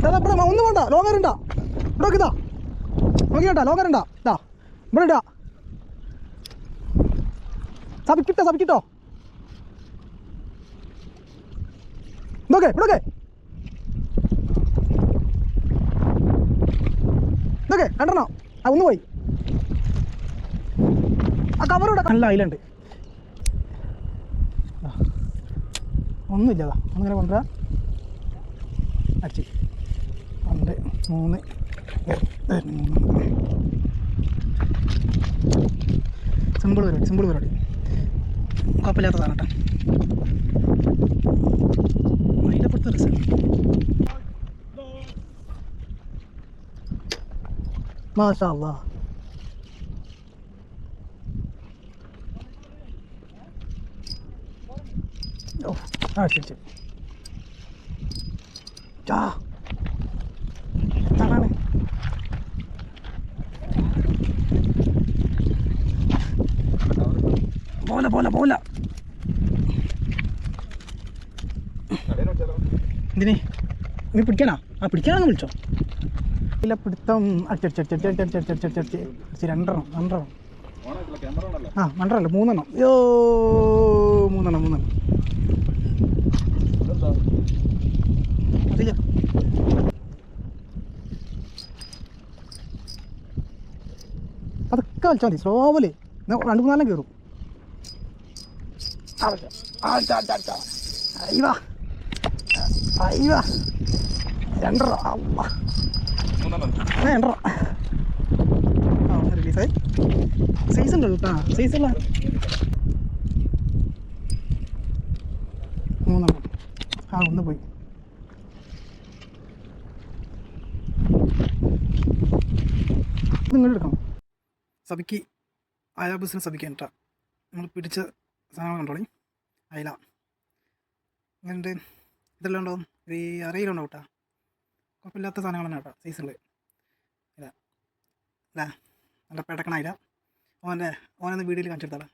ഒന്നും വേണ്ട, ലോങ്ങറുണ്ടാ ഇവിടെ നോക്കിതാ, നോക്കി കേട്ടാ, ലോങ്ങറുണ്ടാ ഇതാ ഇവിടെ ഇടാ. സബിക്കിട്ടോ ഇതൊക്കെ ഇവിടൊക്കെ ഇതൊക്കെ കണ്ടോ. ആ ഒന്ന് പോയി, ആ കവറൂടെ നല്ല അയിലുണ്ട്. ഒന്നുമില്ലതാ, ഒന്നിങ്ങനെ കൊണ്ടുവരാ. അടിച്ച് 2 3 സിമ്പിൾ പരിപാടി കുഴപ്പമില്ലാത്ത സാധനം കേട്ടോ. അതിലപ്പുറത്തെ റിസൾട്ട് മാഷാ അല്ലാഹ്. ഓ ആ ശരി എന്താണ് പോല എന്തിനെ നീ പിടിക്കാനാ? ആ പിടിക്കാനാന്ന് വിളിച്ചോ. ഇല്ല പിടുത്തം അടിച്ചടിച്ച് 2 ആ 2 3 യോ 3 അതില്ല. അതൊക്കെ വലിച്ചാൽ മതി, സ്ലോവല് 2 3 കയറും. അയ്യ 2 റിലീസായി. സൈസ് ഉണ്ടല്ലോ കേട്ടോ, സൈസുള്ള 3 ആ ഒന്ന് പോയി. നിങ്ങൾ എടുക്കണം. സബിക്ക് അയല ബിസിനസ് സബിക്കാൻ കേട്ടോ. നമ്മൾ പിടിച്ച സാധനങ്ങൾ കണ്ടോളി. അയല ഇങ്ങനെയുണ്ട്, ഇതെല്ലാം ഉണ്ടാവും. ഒരു 6 കിലോ ഉണ്ടാവും കേട്ടോ. കുഴപ്പമില്ലാത്ത സാധനങ്ങൾ തന്നെ കേട്ടോ, സൈസുള്ളത്. ഇല്ല അല്ല നല്ല പെടക്കണ അയില. ഓനൊന്ന് വീഡിയോയിൽ കാണിച്ചെടുത്താളാ.